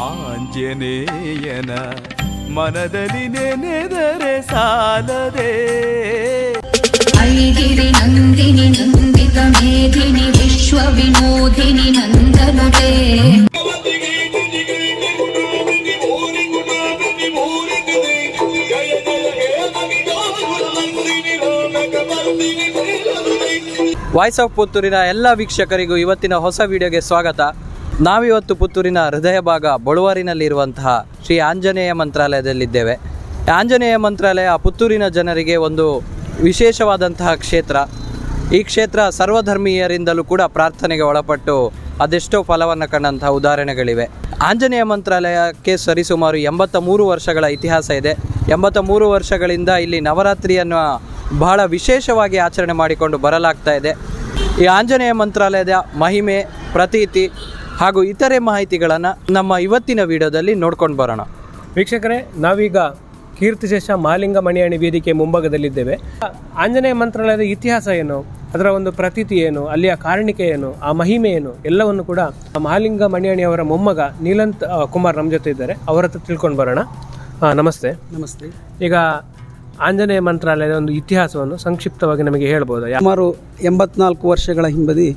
ಆಂಜನೇಯನ ಮನದಲ್ಲಿ ನೆನೆದರೆ ಸಾಲದೆ. ಐಗಿರಿ ನಂದಿನಿ ನಂದಿತ ಮೇದಿನಿ ವಿಶ್ವ ವಿನೋದಿನಿ ನಂದನುತೆ. ವಾಯ್ಸ್ ಆಫ್ ಪುತ್ತೂರಿನ ಎಲ್ಲ ವೀಕ್ಷಕರಿಗೂ ಇವತ್ತಿನ ಹೊಸ ವಿಡಿಯೋಗೆ ಸ್ವಾಗತ. ನಾವಿವತ್ತು ಪುತ್ತೂರಿನ ಹೃದಯ ಭಾಗ ಬಳುವಾರಿನಲ್ಲಿರುವಂತಹ ಶ್ರೀ ಆಂಜನೇಯ ಮಂತ್ರಾಲಯದಲ್ಲಿದ್ದೇವೆ. ಆಂಜನೇಯ ಮಂತ್ರಾಲಯ ಪುತ್ತೂರಿನ ಜನರಿಗೆ ಒಂದು ವಿಶೇಷವಾದಂತಹ ಕ್ಷೇತ್ರ. ಈ ಕ್ಷೇತ್ರ ಸರ್ವಧರ್ಮೀಯರಿಂದಲೂ ಕೂಡ ಪ್ರಾರ್ಥನೆಗೆ ಒಳಪಟ್ಟು ಅದೆಷ್ಟೋ ಫಲವನ್ನು ಕಂಡಂತಹ ಉದಾಹರಣೆಗಳಿವೆ. ಆಂಜನೇಯ ಮಂತ್ರಾಲಯಕ್ಕೆ ಸರಿಸುಮಾರು 83 ವರ್ಷಗಳ ಇತಿಹಾಸ ಇದೆ. 83 ವರ್ಷಗಳಿಂದ ಇಲ್ಲಿ ನವರಾತ್ರಿಯನ್ನು ಬಹಳ ವಿಶೇಷವಾಗಿ ಆಚರಣೆ ಮಾಡಿಕೊಂಡು ಬರಲಾಗ್ತಾ ಇದೆ. ಈ ಆಂಜನೇಯ ಮಂತ್ರಾಲಯದ ಮಹಿಮೆ, ಪ್ರತೀತಿ ಹಾಗೂ ಇತರೆ ಮಾಹಿತಿಗಳನ್ನು ನಮ್ಮ ಇವತ್ತಿನ ವಿಡಿಯೋದಲ್ಲಿ ನೋಡ್ಕೊಂಡು ಬರೋಣ. ವೀಕ್ಷಕರೇ, ನಾವೀಗ ಕೀರ್ತಿಶೇಷ ಮಹಾಲಿಂಗ ಮಣಿಯಾಣಿ ವೇದಿಕೆ ಮುಂಭಾಗದಲ್ಲಿದ್ದೇವೆ. ಆಂಜನೇಯ ಮಂತ್ರಾಲಯದ ಇತಿಹಾಸ ಏನು, ಅದರ ಒಂದು ಪ್ರತೀತಿ ಏನು, ಅಲ್ಲಿಯ ಕಾರಣಿಕೆ ಏನು, ಆ ಮಹಿಮೆ ಏನು, ಎಲ್ಲವನ್ನು ಕೂಡ ಮಹಾಲಿಂಗ ಮಣಿಯಾಣಿಯವರ ಮೊಮ್ಮಗ ನೀಲಂತ್ ಕುಮಾರ್ ನಮ್ಮ ಜೊತೆ ಇದ್ದಾರೆ. ಅವರ ಹತ್ರ ತಿಳ್ಕೊಂಡು ಬರೋಣ. ನಮಸ್ತೆ. ನಮಸ್ತೆ. ಈಗ ಆಂಜನೇಯ ಮಂತ್ರಾಲಯದ ಒಂದು ಇತಿಹಾಸವನ್ನು ಸಂಕ್ಷಿಪ್ತವಾಗಿ ನಮಗೆ ಹೇಳ್ಬೋದಾ? ಸುಮಾರು 84 ವರ್ಷಗಳ ಹಿಂಬದಿ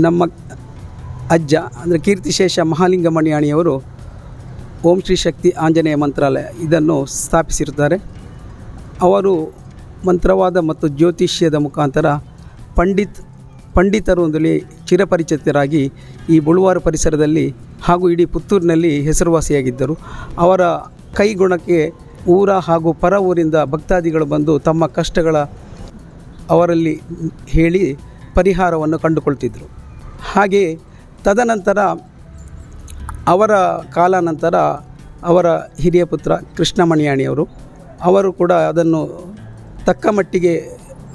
ನಮ್ಮ ಅಜ್ಜ ಅಂದರೆ ಕೀರ್ತಿಶೇಷ ಮಹಾಲಿಂಗ ಮಣಿಯಾಣಿಯವರು ಓಂ ಶ್ರೀ ಶಕ್ತಿ ಆಂಜನೇಯ ಮಂತ್ರಾಲಯ ಇದನ್ನು ಸ್ಥಾಪಿಸಿರುತ್ತಾರೆ. ಅವರು ಮಂತ್ರವಾದ ಮತ್ತು ಜ್ಯೋತಿಷ್ಯದ ಮುಖಾಂತರ ಪಂಡಿತರು ಒಂದಲ್ಲಿ ಚಿರಪರಿಚಿತರಾಗಿ ಈ ಬಳುವಾರು ಪರಿಸರದಲ್ಲಿ ಹಾಗೂ ಇಡೀ ಪುತ್ತೂರಿನಲ್ಲಿ ಹೆಸರುವಾಸಿಯಾಗಿದ್ದರು. ಅವರ ಕೈಗುಣಕ್ಕೆ ಊರ ಹಾಗೂ ಪರ ಊರಿಂದ ಭಕ್ತಾದಿಗಳು ಬಂದು ತಮ್ಮ ಕಷ್ಟಗಳ ಅವರಲ್ಲಿ ಹೇಳಿ ಪರಿಹಾರವನ್ನು ಕಂಡುಕೊಳ್ತಿದ್ದರು. ಹಾಗೆ ತದನಂತರ ಅವರ ಕಾಲಾನಂತರ ಅವರ ಹಿರಿಯ ಪುತ್ರ ಕೃಷ್ಣ ಮಣಿಯಾಣಿಯವರು ಅವರು ಕೂಡ ಅದನ್ನು ತಕ್ಕ ಮಟ್ಟಿಗೆ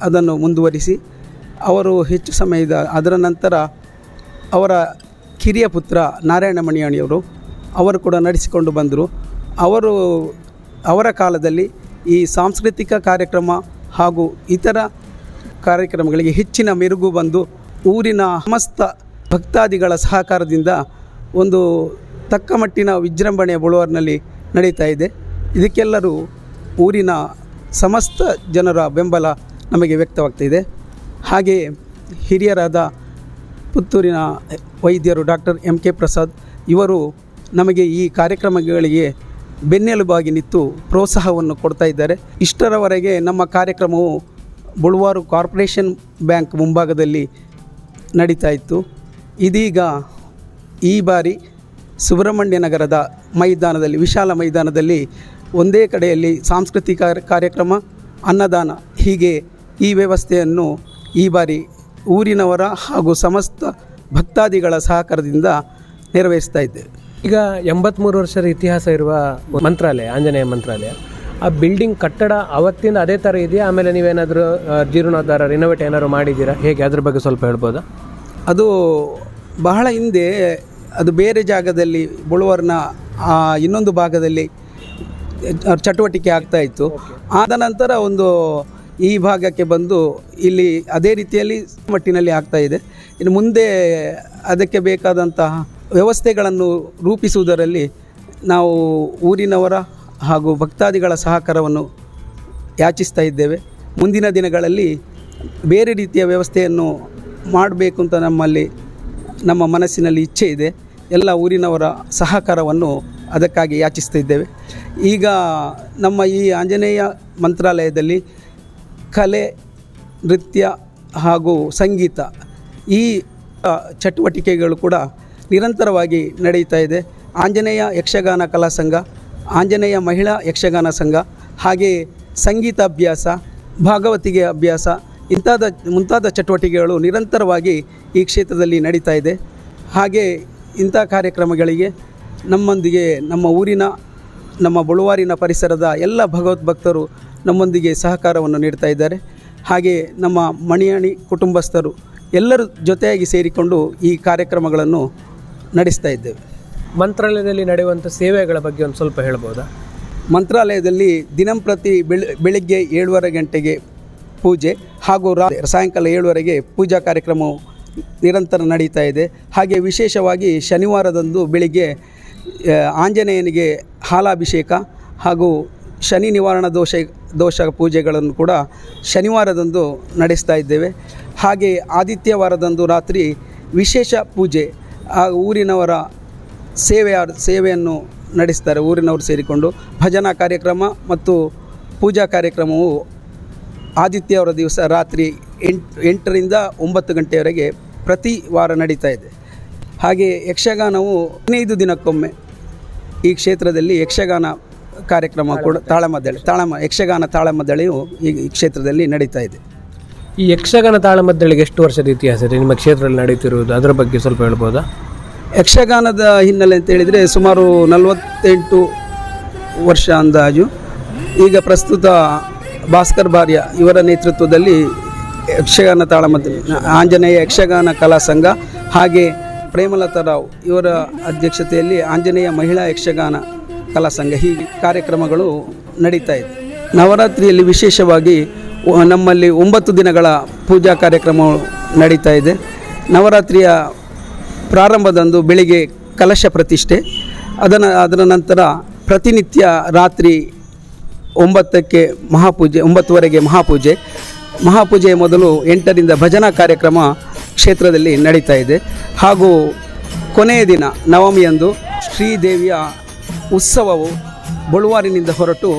ಅದನ್ನು ಮುಂದುವರಿಸಿ ಅವರು ಹೆಚ್ಚು ಸಮಯದ ಅದರ ನಂತರ ಅವರ ಕಿರಿಯ ಪುತ್ರ ನಾರಾಯಣ ಮಣಿಯಾಣಿಯವರು ಅವರು ಕೂಡ ನಡೆಸಿಕೊಂಡು ಬಂದರು. ಅವರ ಕಾಲದಲ್ಲಿ ಈ ಸಾಂಸ್ಕೃತಿಕ ಕಾರ್ಯಕ್ರಮ ಹಾಗೂ ಇತರ ಕಾರ್ಯಕ್ರಮಗಳಿಗೆ ಹೆಚ್ಚಿನ ಮೆರುಗು ಬಂದು ಊರಿನ ಸಮಸ್ತ ಭಕ್ತಾದಿಗಳ ಸಹಕಾರದಿಂದ ಒಂದು ತಕ್ಕ ಮಟ್ಟಿನ ವಿಜೃಂಭಣೆಯ ಬಳುವಾರಿನಲ್ಲಿ ನಡೀತಾ ಇದೆ. ಇದಕ್ಕೆಲ್ಲರೂ ಊರಿನ ಸಮಸ್ತ ಜನರ ಬೆಂಬಲ ನಮಗೆ ವ್ಯಕ್ತವಾಗ್ತಾಯಿದೆ. ಹಾಗೆಯೇ ಹಿರಿಯರಾದ ಪುತ್ತೂರಿನ ವೈದ್ಯರು ಡಾಕ್ಟರ್ MK ಪ್ರಸಾದ್ ಇವರು ನಮಗೆ ಈ ಕಾರ್ಯಕ್ರಮಗಳಿಗೆ ಬೆನ್ನೆಲುಬಾಗಿ ನಿಂತು ಪ್ರೋತ್ಸಾಹವನ್ನು ಕೊಡ್ತಾ ಇದ್ದಾರೆ. ಇಷ್ಟರವರೆಗೆ ನಮ್ಮ ಕಾರ್ಯಕ್ರಮವು ಬಳುವಾರು ಕಾರ್ಪೊರೇಷನ್ ಬ್ಯಾಂಕ್ ಮುಂಭಾಗದಲ್ಲಿ ನಡೀತಾ ಇತ್ತು. ಇದೀಗ ಈ ಬಾರಿ ಸುಬ್ರಹ್ಮಣ್ಯ ನಗರದ ಮೈದಾನದಲ್ಲಿ, ವಿಶಾಲ ಮೈದಾನದಲ್ಲಿ ಒಂದೇ ಕಡೆಯಲ್ಲಿ ಸಾಂಸ್ಕೃತಿಕ ಕಾರ್ಯಕ್ರಮ, ಅನ್ನದಾನ ಹೀಗೆ ಈ ವ್ಯವಸ್ಥೆಯನ್ನು ಈ ಬಾರಿ ಊರಿನವರ ಹಾಗೂ ಸಮಸ್ತ ಭಕ್ತಾದಿಗಳ ಸಹಕಾರದಿಂದ ನೆರವೇರಿಸ್ತಾ ಇದ್ದೇವೆ. ಈಗ 83 ವರ್ಷದ ಇತಿಹಾಸ ಇರುವ ಮಂತ್ರಾಲಯ, ಆಂಜನೇಯ ಮಂತ್ರಾಲಯ, ಆ ಬಿಲ್ಡಿಂಗ್ ಕಟ್ಟಡ ಅವತ್ತಿಂದ ಅದೇ ಥರ ಇದೆಯಾ? ಆಮೇಲೆ ನೀವೇನಾದರೂ ಜೀರ್ಣೋದ್ಧಾರ ರಿನೋವೇಟ್ ಏನಾದ್ರು ಮಾಡಿದ್ದೀರಾ? ಹೇಗೆ, ಅದ್ರ ಬಗ್ಗೆ ಸ್ವಲ್ಪ ಹೇಳ್ಬೋದಾ? ಅದು ಬಹಳ ಹಿಂದೆ ಅದು ಬೇರೆ ಜಾಗದಲ್ಲಿ ಬಳುವಾರಿನ ಇನ್ನೊಂದು ಭಾಗದಲ್ಲಿ ಚಟುವಟಿಕೆ ಆಗ್ತಾಯಿತ್ತು. ಆದ ನಂತರ ಒಂದು ಈ ಭಾಗಕ್ಕೆ ಬಂದು ಇಲ್ಲಿ ಅದೇ ರೀತಿಯಲ್ಲಿ ಮಟ್ಟಿನಲ್ಲಿ ಆಗ್ತಾಯಿದೆ. ಇನ್ನು ಮುಂದೆ ಅದಕ್ಕೆ ಬೇಕಾದಂತಹ ವ್ಯವಸ್ಥೆಗಳನ್ನು ರೂಪಿಸುವುದರಲ್ಲಿ ನಾವು ಊರಿನವರ ಹಾಗೂ ಭಕ್ತಾದಿಗಳ ಸಹಕಾರವನ್ನು ಯಾಚಿಸ್ತಾ ಇದ್ದೇವೆ. ಮುಂದಿನ ದಿನಗಳಲ್ಲಿ ಬೇರೆ ರೀತಿಯ ವ್ಯವಸ್ಥೆಯನ್ನು ಮಾಡಬೇಕು ಅಂತ ನಮ್ಮ ಮನಸ್ಸಿನಲ್ಲಿ ಇಚ್ಛೆ ಇದೆ. ಎಲ್ಲ ಊರಿನವರ ಸಹಕಾರವನ್ನು ಅದಕ್ಕಾಗಿ ಯಾಚಿಸ್ತಾ ಇದ್ದೇವೆ. ಈಗ ನಮ್ಮ ಈ ಆಂಜನೇಯ ಮಂತ್ರಾಲಯದಲ್ಲಿ ಕಲೆ, ನೃತ್ಯ ಹಾಗೂ ಸಂಗೀತ ಈ ಚಟುವಟಿಕೆಗಳು ಕೂಡ ನಿರಂತರವಾಗಿ ನಡೆಯುತ್ತಾ ಇದೆ. ಆಂಜನೇಯ ಯಕ್ಷಗಾನ ಕಲಾ ಸಂಘ, ಆಂಜನೇಯ ಮಹಿಳಾ ಯಕ್ಷಗಾನ ಸಂಘ, ಹಾಗೆಯೇ ಸಂಗೀತ ಅಭ್ಯಾಸ, ಭಾಗವತಿಗೆ ಅಭ್ಯಾಸ ಮುಂತಾದ ಚಟುವಟಿಕೆಗಳು ನಿರಂತರವಾಗಿ ಈ ಕ್ಷೇತ್ರದಲ್ಲಿ ನಡೀತಾ ಇದೆ. ಹಾಗೆ ಇಂಥ ಕಾರ್ಯಕ್ರಮಗಳಿಗೆ ನಮ್ಮೊಂದಿಗೆ ನಮ್ಮ ಊರಿನ, ನಮ್ಮ ಬಳುವಾರಿನ ಪರಿಸರದ ಎಲ್ಲ ಭಗವದ್ಭಕ್ತರು ನಮ್ಮೊಂದಿಗೆ ಸಹಕಾರವನ್ನು ನೀಡ್ತಾ ಇದ್ದಾರೆ. ಹಾಗೆ ನಮ್ಮ ಮಣಿಯಾಣಿ ಕುಟುಂಬಸ್ಥರು ಎಲ್ಲರೂ ಜೊತೆಯಾಗಿ ಸೇರಿಕೊಂಡು ಈ ಕಾರ್ಯಕ್ರಮಗಳನ್ನು ನಡೆಸ್ತಾ ಇದ್ದೇವೆ. ಮಂತ್ರಾಲಯದಲ್ಲಿ ನಡೆಯುವಂಥ ಸೇವೆಗಳ ಬಗ್ಗೆ ಒಂದು ಸ್ವಲ್ಪ ಹೇಳ್ಬೋದಾ? ಮಂತ್ರಾಲಯದಲ್ಲಿ ದಿನಂಪ್ರತಿ ಬೆಳಿಗ್ಗೆ 7:30 ಗಂಟೆಗೆ ಪೂಜೆ ಹಾಗೂ ಸಾಯಂಕಾಲ 7:00ವರೆಗೆ ಪೂಜಾ ಕಾರ್ಯಕ್ರಮವು ನಿರಂತರ ನಡೀತಾ ಇದೆ. ಹಾಗೆ ವಿಶೇಷವಾಗಿ ಶನಿವಾರದಂದು ಬೆಳಿಗ್ಗೆ ಆಂಜನೇಯನಿಗೆ ಹಾಲಾಭಿಷೇಕ ಹಾಗೂ ಶನಿ ನಿವಾರಣಾ ದೋಷ ಪೂಜೆಗಳನ್ನು ಕೂಡ ಶನಿವಾರದಂದು ನಡೆಸ್ತಾ ಇದ್ದೇವೆ. ಹಾಗೆ ಆದಿತ್ಯವಾರದಂದು ರಾತ್ರಿ ವಿಶೇಷ ಪೂಜೆ ಆ ಊರಿನವರ ಸೇವೆಯನ್ನು ನಡೆಸ್ತಾರೆ. ಊರಿನವರು ಸೇರಿಕೊಂಡು ಭಜನಾ ಕಾರ್ಯಕ್ರಮ ಮತ್ತು ಪೂಜಾ ಕಾರ್ಯಕ್ರಮವು ಆದಿತ್ಯವಾರ ದಿವಸ ರಾತ್ರಿ 8ರಿಂದ 9 ಗಂಟೆಯವರೆಗೆ ಪ್ರತಿ ವಾರ ನಡೀತಾ ಇದೆ. ಹಾಗೆ ಯಕ್ಷಗಾನವು 15 ದಿನಕ್ಕೊಮ್ಮೆ ಈ ಕ್ಷೇತ್ರದಲ್ಲಿ ಯಕ್ಷಗಾನ ಕಾರ್ಯಕ್ರಮ ಕೂಡ ಯಕ್ಷಗಾನ ತಾಳಮದ್ದಳೆಯು ಈ ಕ್ಷೇತ್ರದಲ್ಲಿ ನಡೀತಾ ಇದೆ. ಈ ಯಕ್ಷಗಾನ ತಾಳಮದ್ದಳೆಗೆ ಎಷ್ಟು ವರ್ಷದ ಇತಿಹಾಸ ಇದೆ ನಿಮ್ಮ ಕ್ಷೇತ್ರದಲ್ಲಿ ನಡೀತಿರುವುದು, ಅದರ ಬಗ್ಗೆ ಸ್ವಲ್ಪ ಹೇಳ್ಬೋದಾ? ಯಕ್ಷಗಾನದ ಹಿನ್ನೆಲೆ ಅಂತ ಹೇಳಿದರೆ ಸುಮಾರು 48 ವರ್ಷ ಅಂದಾಜು. ಈಗ ಪ್ರಸ್ತುತ ಭಾಸ್ಕರ್ ಭಾರ್ಯ ಇವರ ನೇತೃತ್ವದಲ್ಲಿ ಯಕ್ಷಗಾನ ತಾಳಮದ್ದಳೆ, ಆಂಜನೇಯ ಯಕ್ಷಗಾನ ಕಲಾ ಸಂಘ ಹಾಗೆ ಪ್ರೇಮಲತಾ ರಾವ್ ಇವರ ಅಧ್ಯಕ್ಷತೆಯಲ್ಲಿ ಆಂಜನೇಯ ಮಹಿಳಾ ಯಕ್ಷಗಾನ ಕಲಾ ಸಂಘ ಹೀಗೆ ಕಾರ್ಯಕ್ರಮಗಳು ನಡೀತಾ ಇದೆ. ನವರಾತ್ರಿಯಲ್ಲಿ ವಿಶೇಷವಾಗಿ ನಮ್ಮಲ್ಲಿ 9 ದಿನಗಳ ಪೂಜಾ ಕಾರ್ಯಕ್ರಮ ನಡೀತಾ ಇದೆ. ನವರಾತ್ರಿಯ ಪ್ರಾರಂಭದಂದು ಬೆಳಿಗ್ಗೆ ಕಲಶ ಪ್ರತಿಷ್ಠೆ, ಅದರ ನಂತರ ಪ್ರತಿನಿತ್ಯ ರಾತ್ರಿ 9ಕ್ಕೆ ಮಹಾಪೂಜೆ, 9ವರೆಗೆ ಮಹಾಪೂಜೆಯ ಮೊದಲು 8ರಿಂದ ಭಜನಾ ಕಾರ್ಯಕ್ರಮ ಕ್ಷೇತ್ರದಲ್ಲಿ ನಡೀತಾ ಇದೆ. ಹಾಗೂ ಕೊನೆಯ ದಿನ ನವಮಿಯಂದು ಶ್ರೀದೇವಿಯ ಉತ್ಸವವು ಬಳುವಾರಿನಿಂದ ಹೊರಟು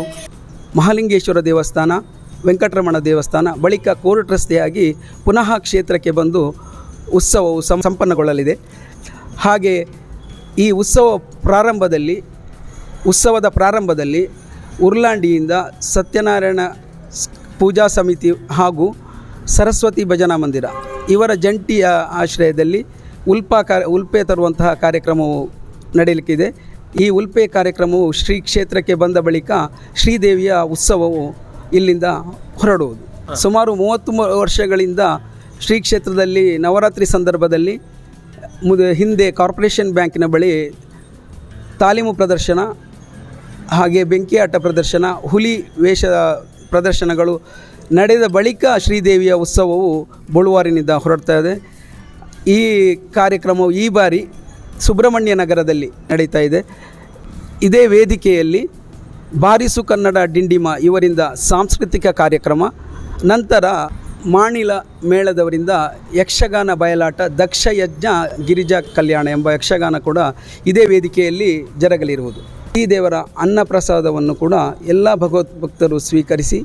ಮಹಾಲಿಂಗೇಶ್ವರ ದೇವಸ್ಥಾನ, ವೆಂಕಟರಮಣ ದೇವಸ್ಥಾನ, ಬಳಿಕ ಕೋರ್ಟ್ ರಸ್ತೆಯಾಗಿ ಪುನಃ ಕ್ಷೇತ್ರಕ್ಕೆ ಬಂದು ಉತ್ಸವವು ಸಂಪನ್ನಗೊಳ್ಳಲಿದೆ. ಹಾಗೆ ಈ ಉತ್ಸವದ ಪ್ರಾರಂಭದಲ್ಲಿ ಉರ್ಲಾಂಡಿಯಿಂದ ಸತ್ಯನಾರಾಯಣ ಪೂಜಾ ಸಮಿತಿ ಹಾಗೂ ಸರಸ್ವತಿ ಭಜನಾ ಮಂದಿರ ಇವರ ಜಂಟಿಯ ಆಶ್ರಯದಲ್ಲಿ ಉಲ್ಪೆ ತರುವಂತಹ ಕಾರ್ಯಕ್ರಮವು ನಡೆಯಲಿಕ್ಕಿದೆ. ಈ ಉಲ್ಪೆ ಕಾರ್ಯಕ್ರಮವು ಶ್ರೀ ಕ್ಷೇತ್ರಕ್ಕೆ ಬಂದ ಬಳಿಕ ಶ್ರೀದೇವಿಯ ಉತ್ಸವವು ಇಲ್ಲಿಂದ ಹೊರಡುವುದು. ಸುಮಾರು 30 ವರ್ಷಗಳಿಂದ ಶ್ರೀ ಕ್ಷೇತ್ರದಲ್ಲಿ ನವರಾತ್ರಿ ಸಂದರ್ಭದಲ್ಲಿ ಹಿಂದೆ ಕಾರ್ಪೊರೇಷನ್ ಬ್ಯಾಂಕಿನ ಬಳಿ ತಾಲೀಮು ಪ್ರದರ್ಶನ ಹಾಗೆ ಬೆಂಕಿಯಾಟ ಪ್ರದರ್ಶನ, ಹುಲಿ ವೇಷ ಪ್ರದರ್ಶನಗಳು ನಡೆದ ಬಳಿಕ ಶ್ರೀದೇವಿಯ ಉತ್ಸವವು ಬಳುವಾರಿನಿಂದ ಹೊರಡ್ತಾ ಇದೆ. ಈ ಕಾರ್ಯಕ್ರಮವು ಈ ಬಾರಿ ಸುಬ್ರಹ್ಮಣ್ಯ ನಗರದಲ್ಲಿ ನಡೀತಾ ಇದೆ. ಇದೇ ವೇದಿಕೆಯಲ್ಲಿ ಬಾರಿಸು ಕನ್ನಡ ಡಿಂಡಿಮ ಇವರಿಂದ ಸಾಂಸ್ಕೃತಿಕ ಕಾರ್ಯಕ್ರಮ, ನಂತರ ಮಾಣಿಲ ಮೇಳದವರಿಂದ ಯಕ್ಷಗಾನ ಬಯಲಾಟ, ದಕ್ಷ ಯಜ್ಞ ಗಿರಿಜಾ ಕಲ್ಯಾಣ ಎಂಬ ಯಕ್ಷಗಾನ ಕೂಡ ಇದೇ ವೇದಿಕೆಯಲ್ಲಿ ಜರಗಲಿರುವುದು. ಈ ದೇವರ ಅನ್ನಪ್ರಸಾದವನ್ನು ಕೂಡ ಎಲ್ಲ ಭಗವದ್ಭಕ್ತರು ಸ್ವೀಕರಿಸಿ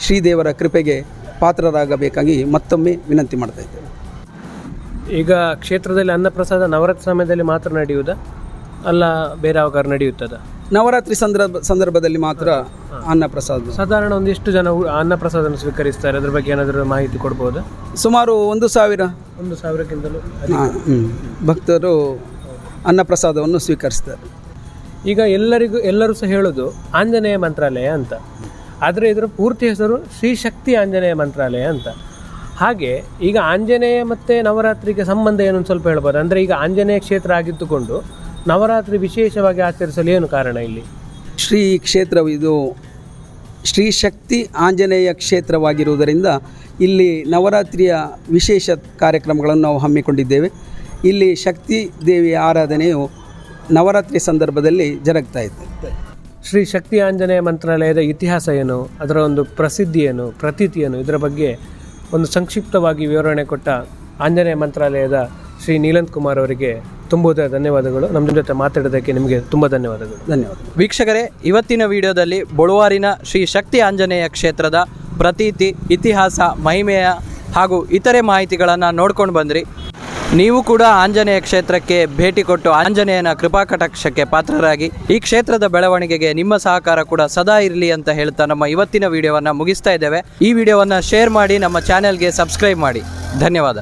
ಶ್ರೀದೇವರ ಕೃಪೆಗೆ ಪಾತ್ರರಾಗಬೇಕಾಗಿ ಮತ್ತೊಮ್ಮೆ ವಿನಂತಿ ಮಾಡ್ತಾ ಇದ್ದೇವೆ. ಈಗ ಕ್ಷೇತ್ರದಲ್ಲಿ ಅನ್ನಪ್ರಸಾದ ನವರಾತ್ರಿ ಸಮಯದಲ್ಲಿ ಮಾತ್ರ ನಡೆಯುವುದಾ ಅಲ್ಲ ಬೇರೆ ಯಾವಾಗ ನಡೆಯುತ್ತದ? ನವರಾತ್ರಿ ಸಂದರ್ಭದಲ್ಲಿ ಮಾತ್ರ ಅನ್ನಪ್ರಸಾದ. ಸಾಧಾರಣ ಒಂದಿಷ್ಟು ಜನ ಅನ್ನಪ್ರಸಾದವನ್ನು ಸ್ವೀಕರಿಸ್ತಾರೆ, ಅದ್ರ ಬಗ್ಗೆ ಏನಾದರೂ ಮಾಹಿತಿ ಕೊಡ್ಬೋದಾ? ಸುಮಾರು 1,000ಕ್ಕಿಂತಲೂ ಭಕ್ತರು ಅನ್ನಪ್ರಸಾದವನ್ನು ಸ್ವೀಕರಿಸ್ತಾರೆ. ಈಗ ಎಲ್ಲರೂ ಸಹ ಹೇಳೋದು ಆಂಜನೇಯ ಮಂತ್ರಾಲಯ ಅಂತ, ಆದರೆ ಇದರ ಪೂರ್ತಿ ಹೆಸರು ಶ್ರೀ ಶಕ್ತಿ ಆಂಜನೇಯ ಮಂತ್ರಾಲಯ ಅಂತ. ಹಾಗೆ ಈಗ ಆಂಜನೇಯ ಮತ್ತು ನವರಾತ್ರಿಗೆ ಸಂಬಂಧ ಏನು ಸ್ವಲ್ಪ ಹೇಳ್ಬೋದು? ಅಂದರೆ ಈಗ ಆಂಜನೇಯ ಕ್ಷೇತ್ರ ಆಗಿದ್ದುಕೊಂಡು ನವರಾತ್ರಿ ವಿಶೇಷವಾಗಿ ಆಚರಿಸಲು ಏನು ಕಾರಣ ಇಲ್ಲಿ? ಶ್ರೀ ಕ್ಷೇತ್ರವು ಇದು ಶ್ರೀ ಶಕ್ತಿ ಆಂಜನೇಯ ಕ್ಷೇತ್ರವಾಗಿರುವುದರಿಂದ ಇಲ್ಲಿ ನವರಾತ್ರಿಯ ವಿಶೇಷ ಕಾರ್ಯಕ್ರಮಗಳನ್ನು ನಾವು ಹಮ್ಮಿಕೊಂಡಿದ್ದೇವೆ. ಇಲ್ಲಿ ಶಕ್ತಿ ದೇವಿಯ ಆರಾಧನೆಯು ನವರಾತ್ರಿ ಸಂದರ್ಭದಲ್ಲಿ ಜರುಗ್ತಾ ಇದೆ. ಶ್ರೀ ಶಕ್ತಿ ಆಂಜನೇಯ ಮಂತ್ರಾಲಯದ ಇತಿಹಾಸ ಏನು, ಅದರ ಒಂದು ಪ್ರಸಿದ್ಧಿ ಏನು, ಪ್ರತೀತಿ ಏನು, ಇದರ ಬಗ್ಗೆ ಒಂದು ಸಂಕ್ಷಿಪ್ತವಾಗಿ ವಿವರಣೆ ಕೊಟ್ಟ ಆಂಜನೇಯ ಮಂತ್ರಾಲಯದ ಶ್ರೀ ನೀಲಂತ್ ಕುಮಾರ್ ಅವರಿಗೆ ತುಂಬುವುದೇ ಧನ್ಯವಾದಗಳು. ನಮ್ಮ ಜೊತೆ ಮಾತಾಡೋದಕ್ಕೆ ನಿಮಗೆ ತುಂಬ ಧನ್ಯವಾದಗಳು. ವೀಕ್ಷಕರೇ, ಇವತ್ತಿನ ವಿಡಿಯೋದಲ್ಲಿ ಬಳುವಾರಿನ ಶ್ರೀ ಶಕ್ತಿ ಆಂಜನೇಯ ಕ್ಷೇತ್ರದ ಪ್ರತೀತಿ, ಇತಿಹಾಸ, ಮಹಿಮೆಯ ಹಾಗೂ ಇತರೆ ಮಾಹಿತಿಗಳನ್ನು ನೋಡ್ಕೊಂಡು ಬಂದ್ರಿ. ನೀವು ಕೂಡ ಆಂಜನೇಯ ಕ್ಷೇತ್ರಕ್ಕೆ ಭೇಟಿ ಕೊಟ್ಟು ಆಂಜನೇಯನ ಕೃಪಾಕಟಾಕ್ಷಕ್ಕೆ ಪಾತ್ರರಾಗಿ ಈ ಕ್ಷೇತ್ರದ ಬೆಳವಣಿಗೆಗೆ ನಿಮ್ಮ ಸಹಕಾರ ಕೂಡ ಸದಾ ಇರಲಿ ಅಂತ ಹೇಳ್ತಾ ನಮ್ಮ ಇವತ್ತಿನ ವಿಡಿಯೋವನ್ನು ಮುಗಿಸ್ತಾ ಇದ್ದೇವೆ. ಈ ವಿಡಿಯೋವನ್ನು ಶೇರ್ ಮಾಡಿ, ನಮ್ಮ ಚಾನೆಲ್ಗೆ ಸಬ್ಸ್ಕ್ರೈಬ್ ಮಾಡಿ. ಧನ್ಯವಾದ.